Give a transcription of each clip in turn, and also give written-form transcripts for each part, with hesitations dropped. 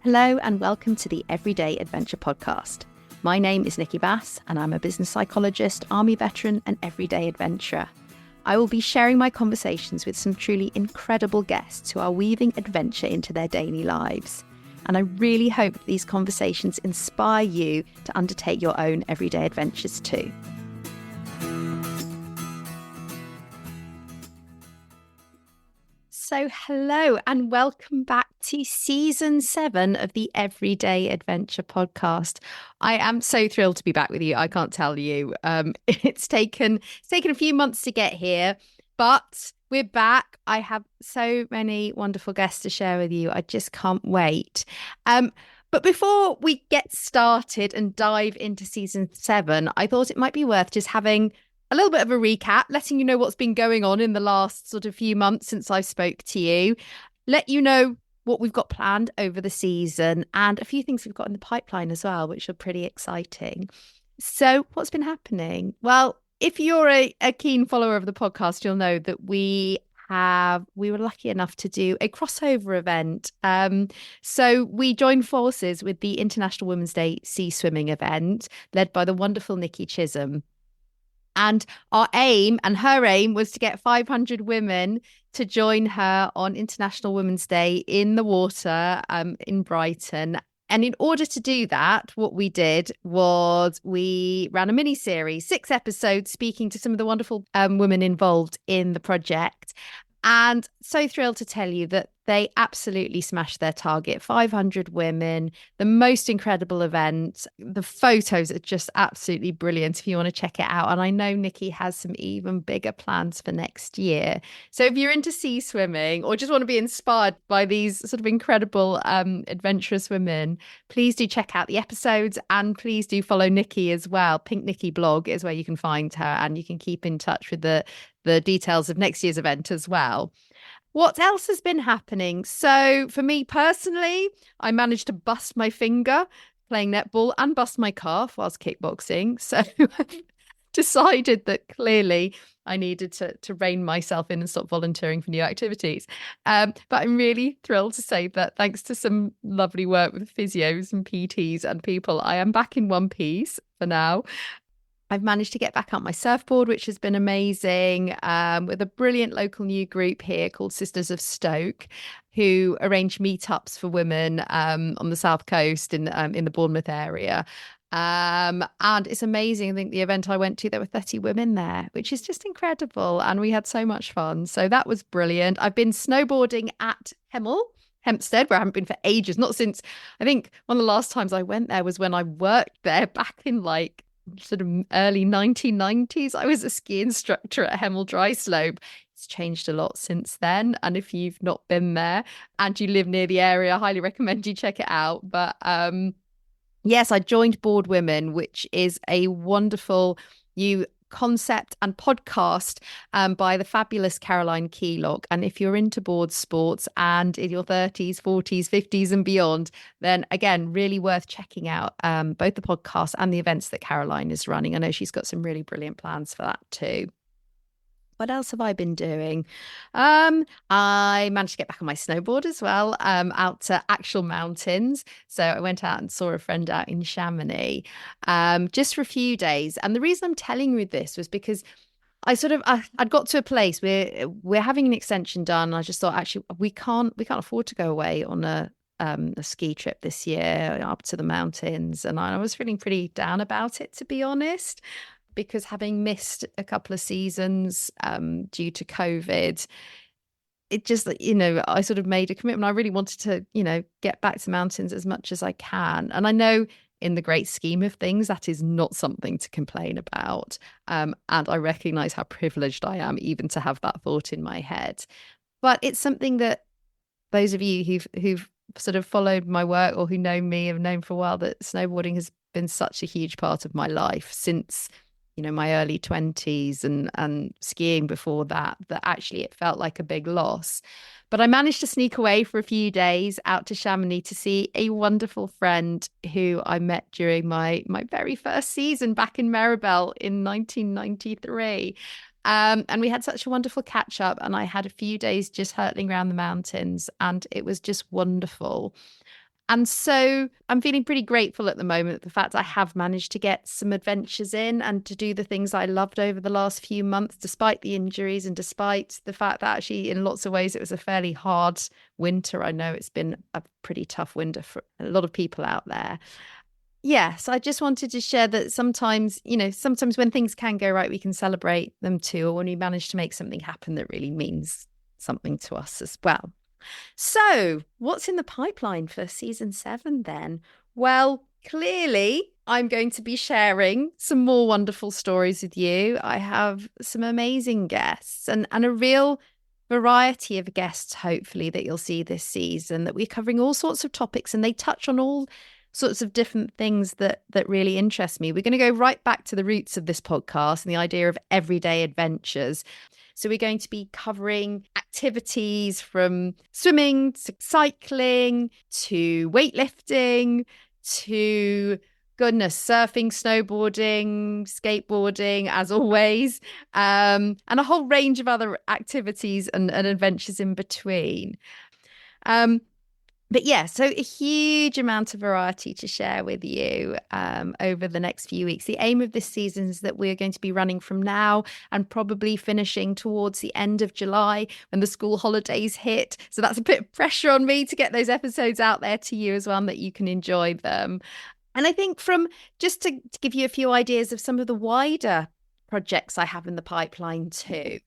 Hello and welcome to the Everyday Adventure podcast. My name is Nicki Bass and I'm a business psychologist, army veteran and everyday adventurer. I will be sharing my conversations with some truly incredible guests who are weaving adventure into their daily lives. And I really hope these conversations inspire you to undertake your own everyday adventures too. So hello and welcome back to season 7 of the Everyday Adventure podcast. I am so thrilled to be back with you. I can't tell you. It's taken a few months to get here, but we're back. I have so many wonderful guests to share with you. I just can't wait. But before we get started and dive into season 7, I thought it might be worth just having a little bit of a recap, letting you know what's been going on in the last sort of few months since I spoke to you, let you know what we've got planned over the season and a few things we've got in the pipeline as well, which are pretty exciting. So what's been happening? Well, if you're a keen follower of the podcast, you'll know that we were lucky enough to do a crossover event. So we joined forces with the International Women's Day Sea Swimming event led by the wonderful Nikki Chisholm. And our aim and her aim was to get 500 women to join her on International Women's Day in the water in Brighton. And in order to do that, what we did was we ran a mini series, 6 episodes, speaking to some of the wonderful women involved in the project. And so thrilled to tell you that they absolutely smashed their target. 500 women, the most incredible event. The photos are just absolutely brilliant if you want to check it out. And I know Nikki has some even bigger plans for next year. So if you're into sea swimming or just want to be inspired by these sort of incredible adventurous women, please do check out the episodes and please do follow Nikki as well. Pink Nikki blog is where you can find her and you can keep in touch with the details of next year's event as well. What else has been happening? So for me personally, I managed to bust my finger playing netball and bust my calf whilst kickboxing. So I decided that clearly I needed to rein myself in and stop volunteering for new activities. But I'm really thrilled to say that thanks to some lovely work with physios and PTs and people, I am back in one piece for now. I've managed to get back on my surfboard, which has been amazing, with a brilliant local new group here called Sisters of Stoke, who arrange meetups for women on the South Coast in the Bournemouth area. And it's amazing. I think the event I went to, there were 30 women there, which is just incredible. And we had so much fun. So that was brilliant. I've been snowboarding at Hempstead, where I haven't been for ages, not since, I think one of the last times I went there was when I worked there back in like sort of early 1990s. I was a ski instructor at Hemel Dry Slope. It's changed a lot since then. And if you've not been there and you live near the area, I highly recommend you check it out. But yes, I joined Board Women, which is a wonderful new concept and podcast by the fabulous Caroline Keylock. And if you're into board sports and in your 30s, 40s, 50s and beyond, then again, really worth checking out both the podcast and the events that Caroline is running. I know she's got some really brilliant plans for that too. What else have I been doing? I managed to get back on my snowboard as well, out to actual mountains. So I went out and saw a friend out in Chamonix just for a few days. And the reason I'm telling you this was because I'd got to a place where we're having an extension done. And I just thought, actually, we can't afford to go away on a ski trip this year up to the mountains. And I was feeling pretty down about it, to be honest, because having missed a couple of seasons due to COVID, it just, I sort of made a commitment. I really wanted to, get back to mountains as much as I can. And I know in the great scheme of things, that is not something to complain about. And I recognize how privileged I am even to have that thought in my head. But it's something that those of you who've sort of followed my work or who know me have known for a while, that snowboarding has been such a huge part of my life since my early 20s and skiing before that actually it felt like a big loss. But I managed to sneak away for a few days out to Chamonix to see a wonderful friend who I met during my very first season back in Maribel in 1993. And we had such a wonderful catch up, and I had a few days just hurtling around the mountains, and it was just wonderful. And so I'm feeling pretty grateful at the moment, the fact I have managed to get some adventures in and to do the things I loved over the last few months, despite the injuries and despite the fact that actually in lots of ways it was a fairly hard winter. I know it's been a pretty tough winter for a lot of people out there. Yes, I just wanted to share that sometimes, sometimes when things can go right, we can celebrate them too, or when we manage to make something happen that really means something to us as well. So, what's in the pipeline for season 7 then? Well, clearly, I'm going to be sharing some more wonderful stories with you. I have some amazing guests and a real variety of guests, hopefully, that you'll see this season, that we're covering all sorts of topics and they touch on all sorts of different things that really interest me. We're going to go right back to the roots of this podcast and the idea of everyday adventures. So we're going to be covering activities from swimming to cycling to weightlifting to goodness, surfing, snowboarding, skateboarding, as always, and a whole range of other activities and adventures in between. But yeah, so a huge amount of variety to share with you over the next few weeks. The aim of this season is that we're going to be running from now and probably finishing towards the end of July when the school holidays hit. So that's a bit of pressure on me to get those episodes out there to you as well, and that you can enjoy them. And I think just to give you a few ideas of some of the wider projects I have in the pipeline too.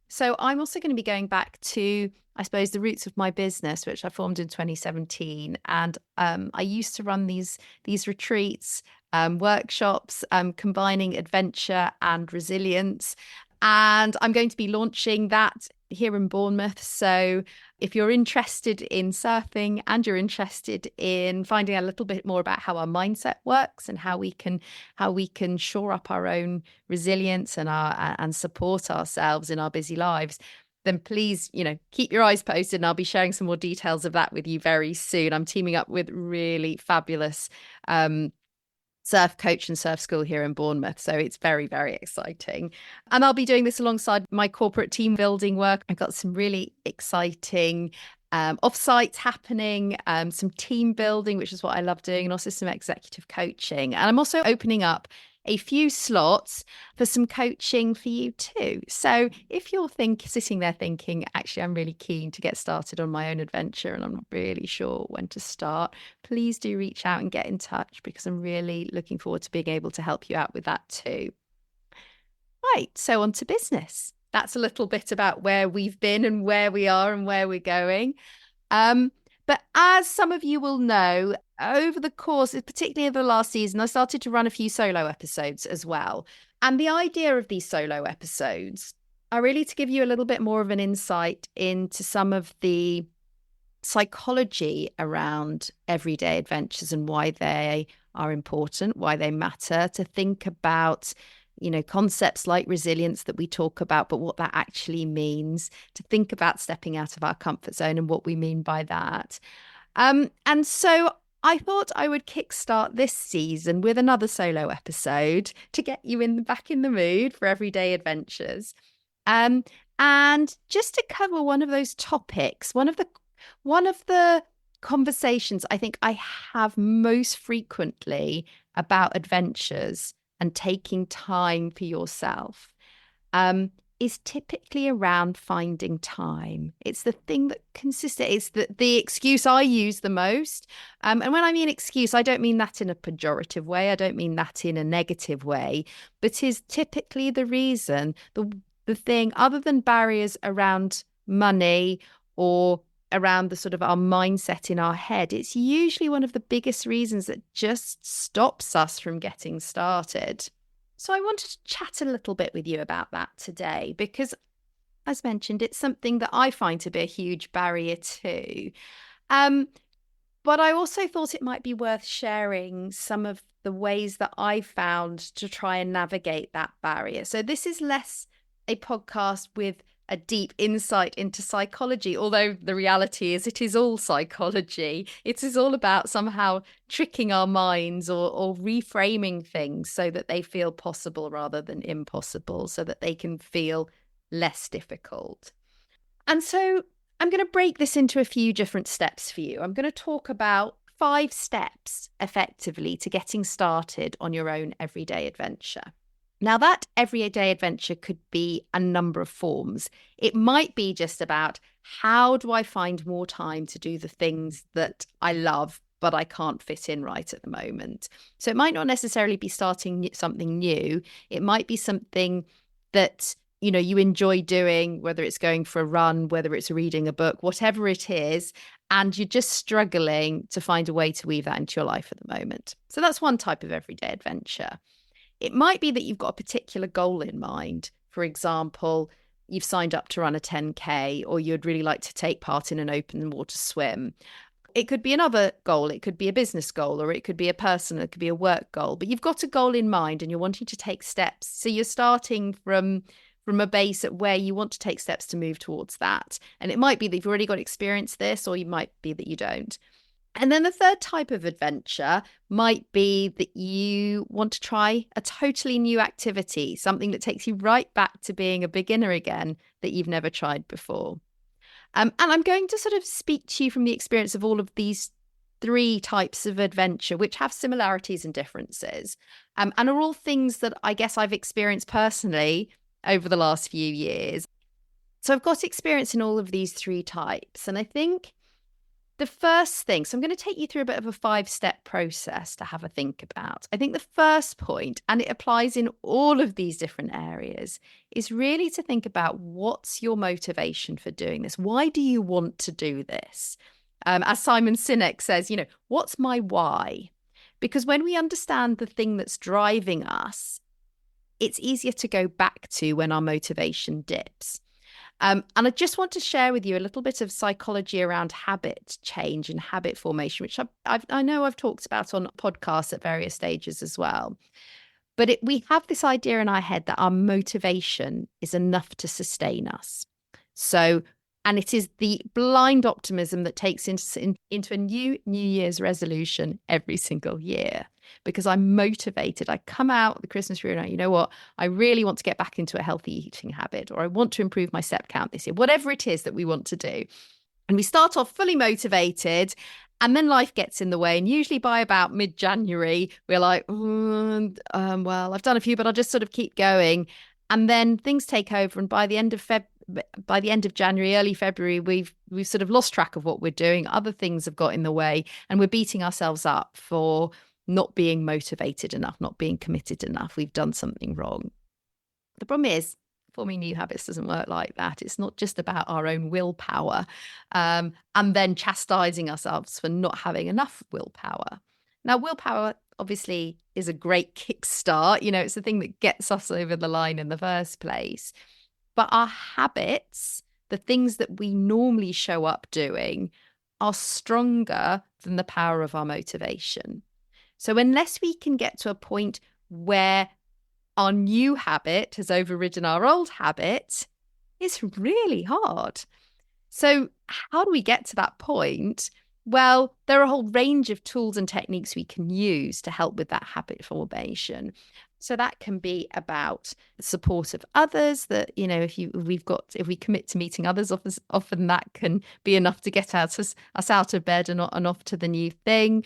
So I'm also going to be going back to, I suppose, the roots of my business, which I formed in 2017. And I used to run these retreats, workshops, combining adventure and resilience. And I'm going to be launching that here in Bournemouth. So if you're interested in surfing and you're interested in finding out a little bit more about how our mindset works and how we can shore up our own resilience and support ourselves in our busy lives, then please, keep your eyes posted and I'll be sharing some more details of that with you very soon. I'm teaming up with really fabulous surf coach and surf school here in Bournemouth. So it's very, very exciting. And I'll be doing this alongside my corporate team building work. I've got some really exciting offsites happening, some team building, which is what I love doing, and also some executive coaching. And I'm also opening up a few slots for some coaching for you too. So if you're sitting there thinking, actually, I'm really keen to get started on my own adventure and I'm not really sure when to start, please do reach out and get in touch, because I'm really looking forward to being able to help you out with that too. Right, so on to business. That's a little bit about where we've been and where we are and where we're going. But as some of you will know, over the course, particularly over the last season, I started to run a few solo episodes as well. And the idea of these solo episodes are really to give you a little bit more of an insight into some of the psychology around everyday adventures and why they are important, why they matter, to think about concepts like resilience that we talk about, but what that actually means, to think about stepping out of our comfort zone and what we mean by that. And so I thought I would kickstart this season with another solo episode to get you back in the mood for everyday adventures. And just to cover one of those topics, one of the conversations I think I have most frequently about adventures and taking time for yourself is typically around finding time. It's the thing that it's the excuse I use the most. And when I mean excuse, I don't mean that in a pejorative way. I don't mean that in a negative way, but is typically the reason, the thing, other than barriers around money or around the sort of our mindset in our head, it's usually one of the biggest reasons that just stops us from getting started. So I wanted to chat a little bit with you about that today, because as mentioned, it's something that I find to be a huge barrier too. But I also thought it might be worth sharing some of the ways that I found to try and navigate that barrier. So this is less a podcast with a deep insight into psychology, although the reality is it is all psychology. It is all about somehow tricking our minds or reframing things so that they feel possible rather than impossible, so that they can feel less difficult. And so I'm going to break this into a few different steps for you. I'm going to talk about 5 steps effectively to getting started on your own everyday adventure. Now, that everyday adventure could be a number of forms. It might be just about, how do I find more time to do the things that I love, but I can't fit in right at the moment? So it might not necessarily be starting something new. It might be something that, you enjoy doing, whether it's going for a run, whether it's reading a book, whatever it is, and you're just struggling to find a way to weave that into your life at the moment. So that's one type of everyday adventure. It might be that you've got a particular goal in mind. For example, you've signed up to run a 10K, or you'd really like to take part in an open water swim. It could be another goal. It could be a business goal, or it could be a personal, it could be a work goal. But you've got a goal in mind and you're wanting to take steps. So you're starting from a base at where you want to take steps to move towards that. And it might be that you've already got experience this, or you might be that you don't. And then the third type of adventure might be that you want to try a totally new activity, something that takes you right back to being a beginner again that you've never tried before. And I'm going to sort of speak to you from the experience of all of these 3 types of adventure, which have similarities and differences, and are all things that I guess I've experienced personally over the last few years. So I've got experience in all of these 3 types. And I think the first thing, so I'm going to take you through a bit of a 5-step process to have a think about. I think the first point, and it applies in all of these different areas, is really to think about, what's your motivation for doing this? Why do you want to do this? As Simon Sinek says, what's my why? Because when we understand the thing that's driving us, it's easier to go back to when our motivation dips. And I just want to share with you a little bit of psychology around habit change and habit formation, which I know I've talked about on podcasts at various stages as well. But we have this idea in our head that our motivation is enough to sustain us. And it is the blind optimism that takes into a new Year's resolution every single year. Because I'm motivated. I come out the Christmas tree and you know what? I really want to get back into a healthy eating habit, or I want to improve my step count this year, whatever it is that we want to do. And we start off fully motivated, and then life gets in the way. And usually by about mid-January, we're like, well, I've done a few, but I'll just sort of keep going. And then things take over. And by the end of January, early February, we've sort of lost track of what we're doing. Other things have got in the way, and we're beating ourselves up for not being motivated enough, not being committed enough. We've done something wrong. The problem is, forming new habits doesn't work like that. It's not just about our own willpower, and then chastising ourselves for not having enough willpower. Now, willpower obviously is a great kickstart. It's the thing that gets us over the line in the first place. But our habits, the things that we normally show up doing, are stronger than the power of our motivation. So unless we can get to a point where our new habit has overridden our old habit, it's really hard. So how do we get to that point? Well, there are a whole range of tools and techniques we can use to help with that habit formation. So that can be about the support of others, that, if we commit to meeting others, often that can be enough to get us out of bed and off to the new thing.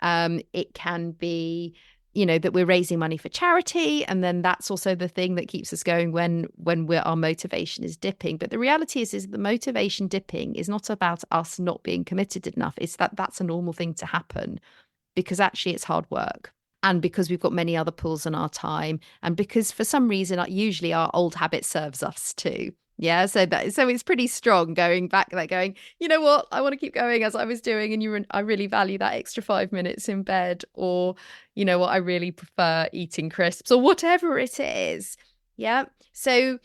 It can be, that we're raising money for charity, and then that's also the thing that keeps us going when our motivation is dipping. But the reality is the motivation dipping is not about us not being committed enough. It's that's a normal thing to happen, because actually it's hard work, and because we've got many other pulls on our time, and because for some reason usually our old habit serves us too. Yeah, so it's pretty strong going back there, going, you know what, I want to keep going as I was doing, and I really value that extra 5 minutes in bed, or you know what, I really prefer eating crisps, or whatever it is. Yeah. So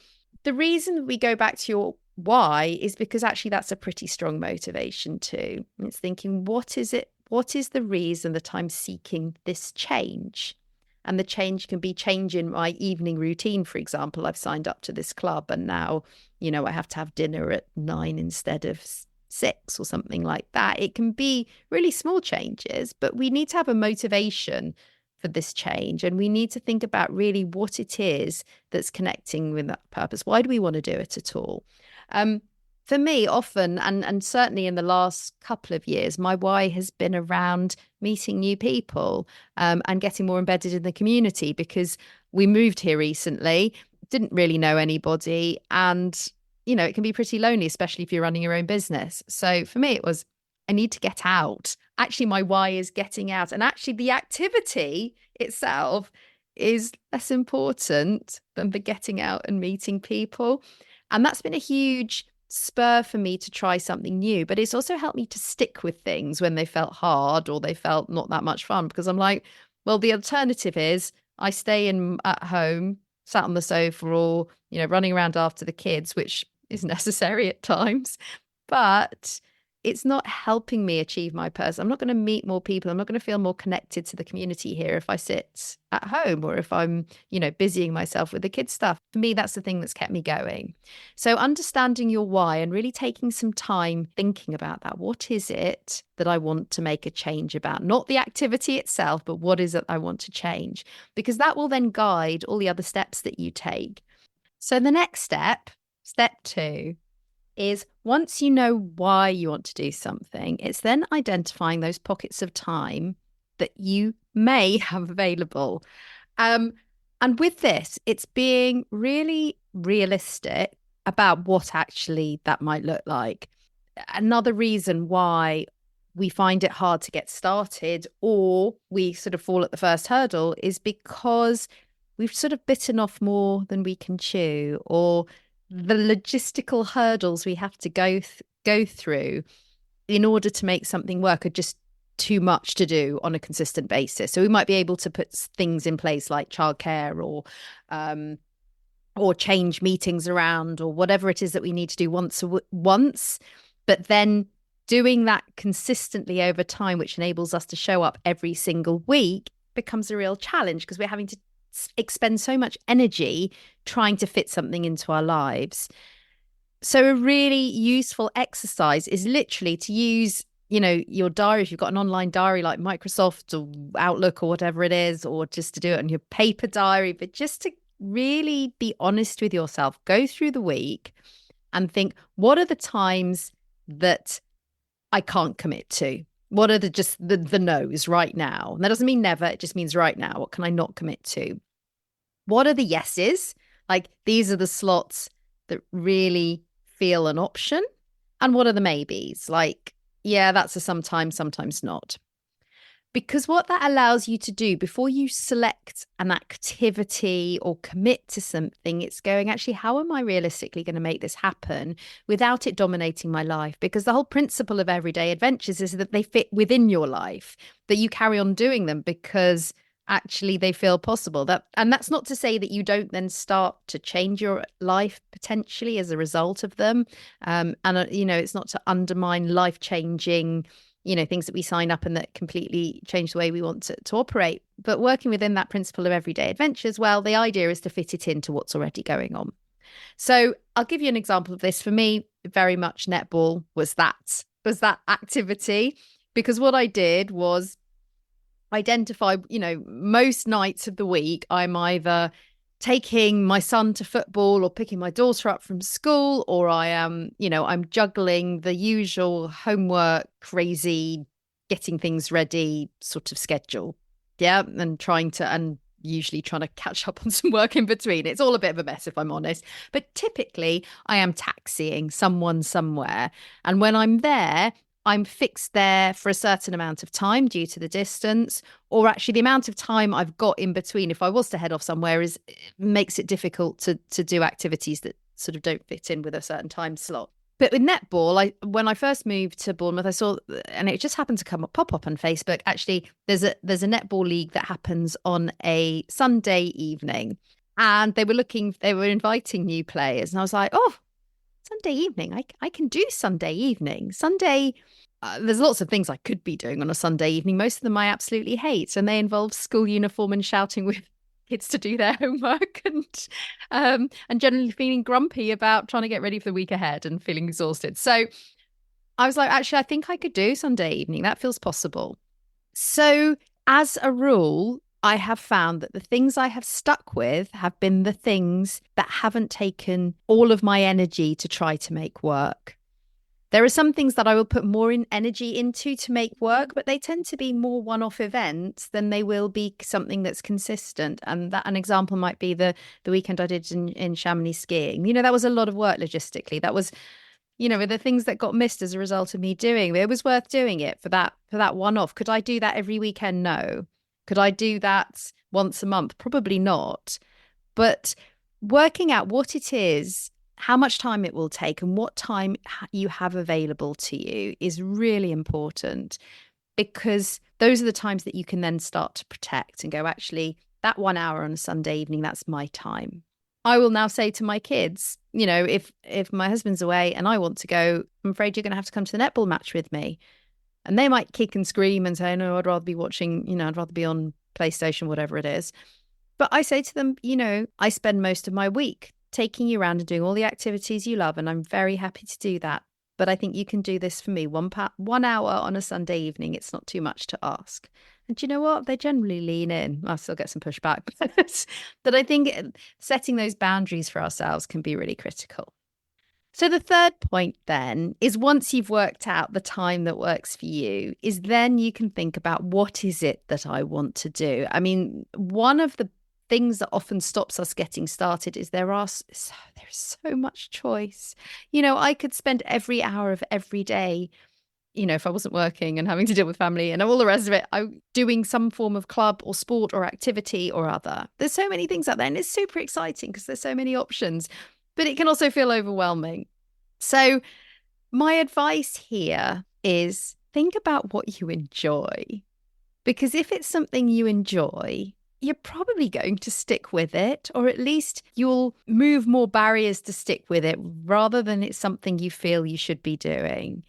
the reason we go back to your why is because actually that's a pretty strong motivation too. It's thinking, what is the reason that I'm seeking this change? And the change can be change in my evening routine. For example, I've signed up to this club, and now, I have to have dinner at 9 instead of 6 or something like that. It can be really small changes, but we need to have a motivation for this change. And we need to think about really what it is that's connecting with that purpose. Why do we want to do it at all? For me, often, and certainly in the last couple of years, my why has been around meeting new people, and getting more embedded in the community, because we moved here recently, didn't really know anybody, and it can be pretty lonely, especially if you're running your own business. So for me, it was, I need to get out. Actually, my why is getting out, and actually the activity itself is less important than the getting out and meeting people. And that's been a huge spur for me to try something new, but it's also helped me to stick with things when they felt hard or they felt not that much fun, because I'm like, well, the alternative is I stay in at home, sat on the sofa, or running around after the kids, which is necessary at times, but it's not helping me achieve my purpose. I'm not going to meet more people. I'm not going to feel more connected to the community here if I sit at home, or if I'm, busying myself with the kids stuff. For me, that's the thing that's kept me going. So understanding your why and really taking some time thinking about that. What is it that I want to make a change about? Not the activity itself, but what is it I want to change? Because that will then guide all the other steps that you take. So the next step, step 2, is once you know why you want to do something, it's then identifying those pockets of time that you may have available. And with this, it's being really realistic about what actually that might look like. Another reason why we find it hard to get started, or we sort of fall at the first hurdle, is because we've sort of bitten off more than we can chew, or the logistical hurdles we have to go through in order to make something work are just too much to do on a consistent basis. So we might be able to put things in place like childcare, or change meetings around, or whatever it is that we need to do once, but then doing that consistently over time, which enables us to show up every single week, becomes a real challenge, because we're having to expend so much energy trying to fit something into our lives. So a really useful exercise is literally to use, your diary, if you've got an online diary like Microsoft or Outlook or whatever it is, or just to do it on your paper diary, but just to really be honest with yourself. Go through the week and think, what are the times that I can't commit to? What are the no's right now? And that doesn't mean never, it just means right now. What can I not commit to? What are the yeses? Like, these are the slots that really feel an option. And what are the maybes? Like, yeah, that's a sometimes, sometimes not. Because what that allows you to do before you select an activity or commit to something, it's going, actually, how am I realistically going to make this happen without it dominating my life? Because the whole principle of everyday adventures is that they fit within your life, that you carry on doing them because actually they feel possible. And that's not to say that you don't then start to change your life potentially as a result of them. It's not to undermine life-changing things that we sign up and that completely change the way we want to operate. But working within that principle of everyday adventures, well, the idea is to fit it into what's already going on. So I'll give you an example of this. For me, very much netball was that activity, because what I did was identify, most nights of the week, I'm either taking my son to football or picking my daughter up from school, or I am, I'm juggling the usual homework, crazy, getting things ready sort of schedule. Yeah. And usually trying to catch up on some work in between. It's all a bit of a mess, if I'm honest. But typically I am taxiing someone somewhere. And when I'm there, I'm fixed there for a certain amount of time due to the distance, or actually the amount of time I've got in between, if I was to head off somewhere, makes it difficult to do activities that sort of don't fit in with a certain time slot. But with netball, when I first moved to Bournemouth, I saw, and it just happened to pop up on Facebook. Actually, there's a netball league that happens on a Sunday evening, and they were inviting new players, and I was like, oh, Sunday evening, I can do Sunday evening. There's lots of things I could be doing on a Sunday evening. Most of them I absolutely hate, and they involve school uniform and shouting with kids to do their homework, and generally feeling grumpy about trying to get ready for the week ahead and feeling exhausted. So I was like, actually, I think I could do Sunday evening. That feels possible. So as a rule, I have found that the things I have stuck with have been the things that haven't taken all of my energy to try to make work. There are some things that I will put more in energy into to make work, but they tend to be more one-off events than they will be something that's consistent. And that an example might be the weekend I did in Chamonix skiing. That was a lot of work logistically. That was, the things that got missed as a result of me doing it. It was worth doing it for that one-off. Could I do that every weekend? No. Could I do that once a month? Probably not. But working out what it is, how much time it will take, and what time you have available to you is really important, because those are the times that you can then start to protect and go, actually, that 1 hour on a Sunday evening, that's my time. I will now say to my kids, if my husband's away and I want to go, I'm afraid you're going to have to come to the netball match with me. And they might kick and scream and say, no, I'd rather be watching, I'd rather be on PlayStation, whatever it is. But I say to them, I spend most of my week taking you around and doing all the activities you love, and I'm very happy to do that. But I think you can do this for me 1 hour on a Sunday evening. It's not too much to ask. And do you know what? They generally lean in. I still get some pushback, but I think setting those boundaries for ourselves can be really critical. So the third point then is, once you've worked out the time that works for you, is then you can think about, what is it that I want to do? I mean, one of the things that often stops us getting started is there's so much choice. I could spend every hour of every day, if I wasn't working and having to deal with family and all the rest of it, I'm doing some form of club or sport or activity or other. There's so many things out there, and it's super exciting because there's so many options, but it can also feel overwhelming. So my advice here is, think about what you enjoy, because if it's something you enjoy, you're probably going to stick with it, or at least you'll move more barriers to stick with it, rather than it's something you feel you should be doing.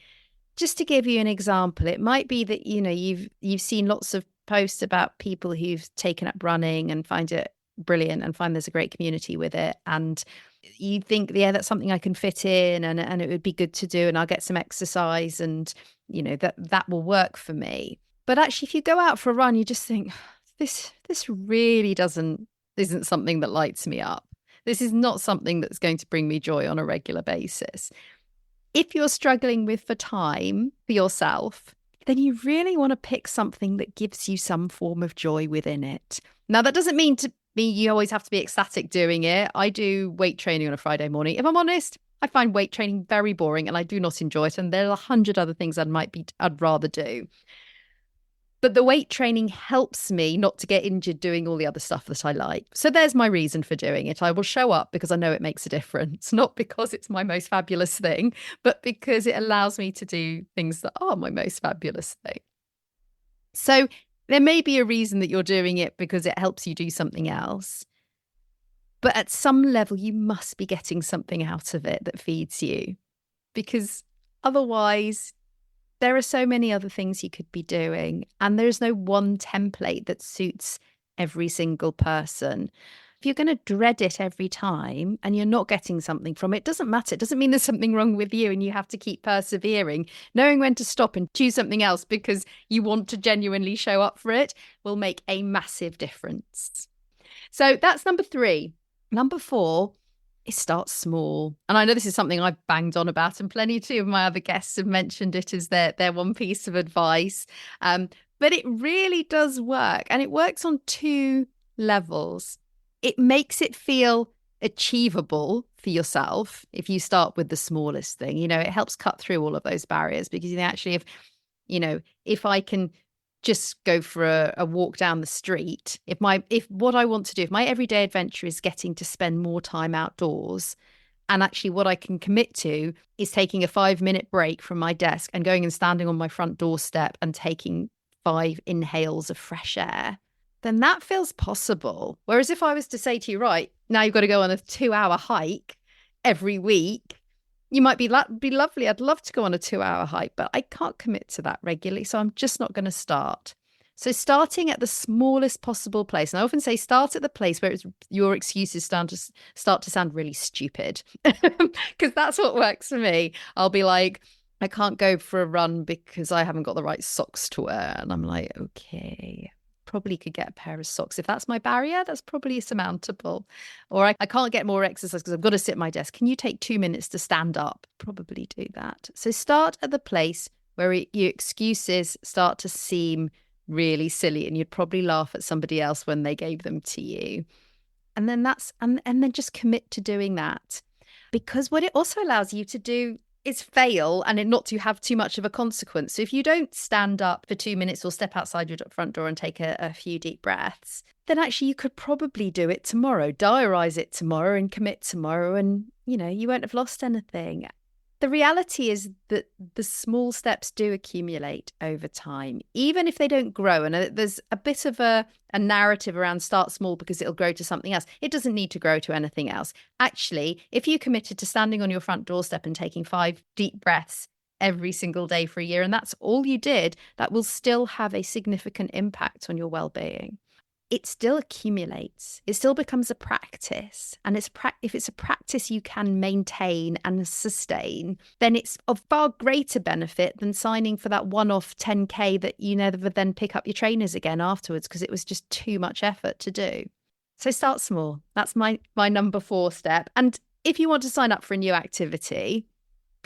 Just to give you an example, it might be that, you've seen lots of posts about people who've taken up running and find it brilliant and find there's a great community with it. And you think, yeah, that's something I can fit in, and it would be good to do, and I'll get some exercise, and, that will work for me. But actually, if you go out for a run, you just think, this really isn't something that lights me up. This is not something that's going to bring me joy on a regular basis. If you're struggling with the time for yourself, then you really want to pick something that gives you some form of joy within it. Now, that doesn't mean you always have to be ecstatic doing it. I do weight training on a Friday morning. If I'm honest, I find weight training very boring and I do not enjoy it. And there are 100 other things I'd rather do. But the weight training helps me not to get injured doing all the other stuff that I like. So there's my reason for doing it. I will show up because I know it makes a difference, not because it's my most fabulous thing, but because it allows me to do things that are my most fabulous thing. So there may be a reason that you're doing it because it helps you do something else. But at some level, you must be getting something out of it that feeds you, because otherwise, there are so many other things you could be doing, and there's no one template that suits every single person. If you're going to dread it every time and you're not getting something from it, doesn't matter. It doesn't mean there's something wrong with you and you have to keep persevering. Knowing when to stop and choose something else because you want to genuinely show up for it will make a massive difference. So that's number 3. Number 4, start small. And I know this is something I've banged on about, and plenty of my other guests have mentioned it as their one piece of advice. But it really does work, and it works on 2 levels. It makes it feel achievable for yourself if you start with the smallest thing. It helps cut through all of those barriers, because actually, if I can just go for a walk down the street, if what I want to do, if my everyday adventure is getting to spend more time outdoors, and actually what I can commit to is taking a 5-minute break from my desk and going and standing on my front doorstep and taking 5 inhales of fresh air, then that feels possible. Whereas if I was to say to you, right, now you've got to go on a 2-hour hike every week, you might be lovely. I'd love to go on a 2-hour hike, but I can't commit to that regularly, so I'm just not going to start. So starting at the smallest possible place, and I often say start at the place where your excuses start to sound really stupid, because that's what works for me. I'll be like, I can't go for a run because I haven't got the right socks to wear, and I'm like, okay, probably could get a pair of socks. If that's my barrier, that's probably surmountable. Or I can't get more exercise because I've got to sit at my desk. Can you take 2 minutes to stand up? Probably do that. So start at the place where your excuses start to seem really silly and you'd probably laugh at somebody else when they gave them to you. And then and then just commit to doing that. Because what it also allows you to do is fail and it not to have too much of a consequence. So if you don't stand up for 2 minutes or step outside your front door and take a few deep breaths, then actually you could probably do it tomorrow, diarise it tomorrow and commit tomorrow, and you won't have lost anything. The reality is that the small steps do accumulate over time, even if they don't grow. And there's a bit of a narrative around start small because it'll grow to something else. It doesn't need to grow to anything else. Actually, if you committed to standing on your front doorstep and taking 5 deep breaths every single day for a year, and that's all you did, that will still have a significant impact on your well-being. It still accumulates. It still becomes a practice. And if it's a practice you can maintain and sustain, then it's of far greater benefit than signing for that one-off 10K that you never then pick up your trainers again afterwards because it was just too much effort to do. So start small. That's my number 4 step. And if you want to sign up for a new activity,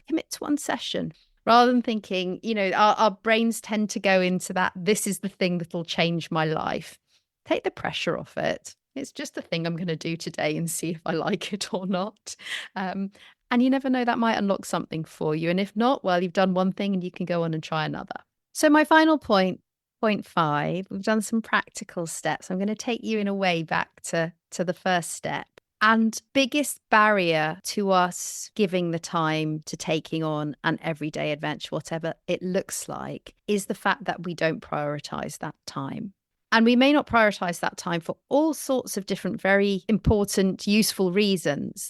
commit to 1 session. Rather than thinking, our brains tend to go into that, this is the thing that'll change my life. Take the pressure off it. It's just a thing I'm going to do today and see if I like it or not. And you never know, that might unlock something for you. And if not, well, you've done one thing and you can go on and try another. So my final point 5, we've done some practical steps. I'm going to take you in a way back to the first step. And biggest barrier to us giving the time to taking on an everyday adventure, whatever it looks like, is the fact that we don't prioritize that time. And we may not prioritize that time for all sorts of different, very important, useful reasons.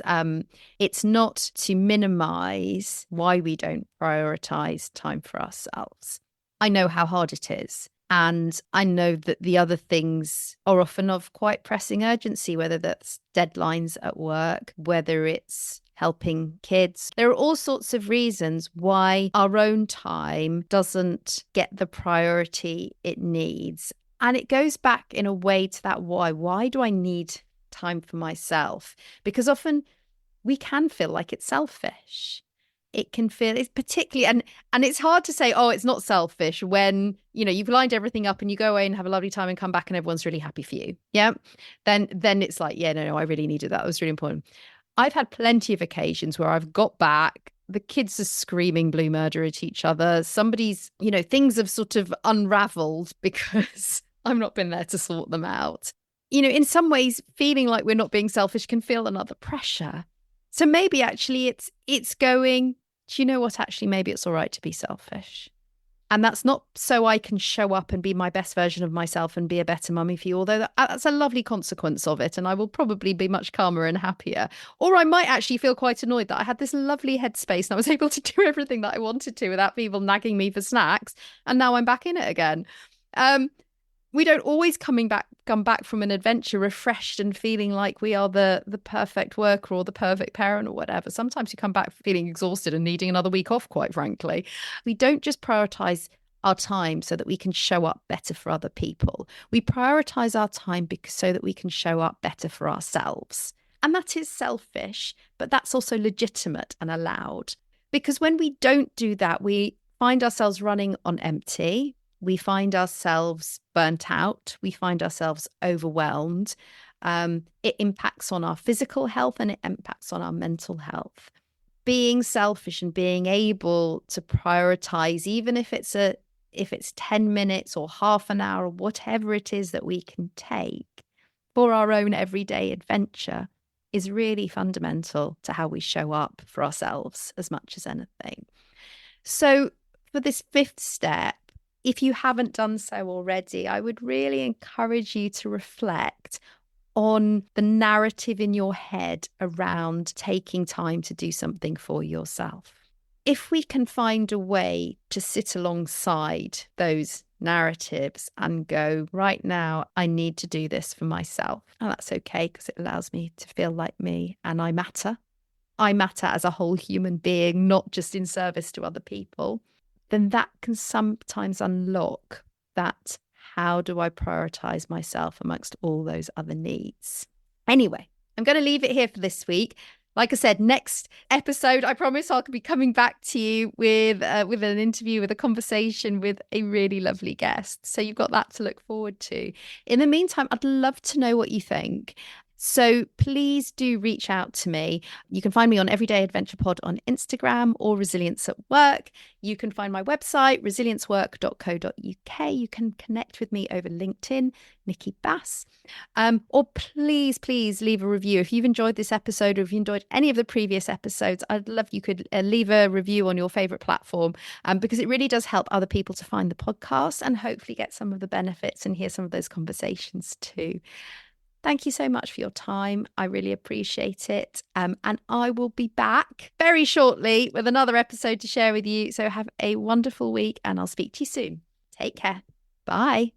It's not to minimize why we don't prioritize time for ourselves. I know how hard it is. And I know that the other things are often of quite pressing urgency, whether that's deadlines at work, whether it's helping kids. There are all sorts of reasons why our own time doesn't get the priority it needs. And it goes back in a way to that why. Why do I need time for myself? Because often we can feel like it's selfish. It can feel, it's particularly, and it's hard to say, oh, it's not selfish when, you've lined everything up and you go away and have a lovely time and come back and everyone's really happy for you. Yeah. Then it's like, yeah, no, I really needed that. That was really important. I've had plenty of occasions where I've got back, the kids are screaming blue murder at each other. Somebody's, things have sort of unraveled because I've not been there to sort them out. In some ways, feeling like we're not being selfish can feel another pressure. So maybe actually it's going, do you know what? Actually, maybe it's all right to be selfish. And that's not so I can show up and be my best version of myself and be a better mummy for you, although that's a lovely consequence of it. And I will probably be much calmer and happier. Or I might actually feel quite annoyed that I had this lovely headspace and I was able to do everything that I wanted to without people nagging me for snacks. And now I'm back in it again. We don't always come back from an adventure refreshed and feeling like we are the perfect worker or the perfect parent or whatever. Sometimes you come back feeling exhausted and needing another week off, quite frankly. We don't just prioritize our time so that we can show up better for other people. We prioritize our time so that we can show up better for ourselves. And that is selfish, but that's also legitimate and allowed. Because when we don't do that, we find ourselves running on empty. We find ourselves burnt out. We find ourselves overwhelmed. It impacts on our physical health and it impacts on our mental health. Being selfish and being able to prioritize, even if it's 10 minutes or half an hour or whatever it is that we can take for our own everyday adventure, is really fundamental to how we show up for ourselves as much as anything. So for this 5th step, if you haven't done so already, I would really encourage you to reflect on the narrative in your head around taking time to do something for yourself. If we can find a way to sit alongside those narratives and go, right now, I need to do this for myself. And that's okay because it allows me to feel like me and I matter. I matter as a whole human being, not just in service to other people. Then that can sometimes unlock that how do I prioritize myself amongst all those other needs? Anyway, I'm going to leave it here for this week. Like I said, next episode, I promise I'll be coming back to you with an interview, with a conversation with a really lovely guest. So you've got that to look forward to. In the meantime, I'd love to know what you think. So please do reach out to me. You can find me on Everyday Adventure Pod on Instagram or Resilience at Work. You can find my website, resiliencework.co.uk. You can connect with me over LinkedIn, Nicki Bass. Or please leave a review. If you've enjoyed this episode or if you enjoyed any of the previous episodes, I'd love you could leave a review on your favorite platform because it really does help other people to find the podcast and hopefully get some of the benefits and hear some of those conversations too. Thank you so much for your time. I really appreciate it. And I will be back very shortly with another episode to share with you. So have a wonderful week and I'll speak to you soon. Take care. Bye.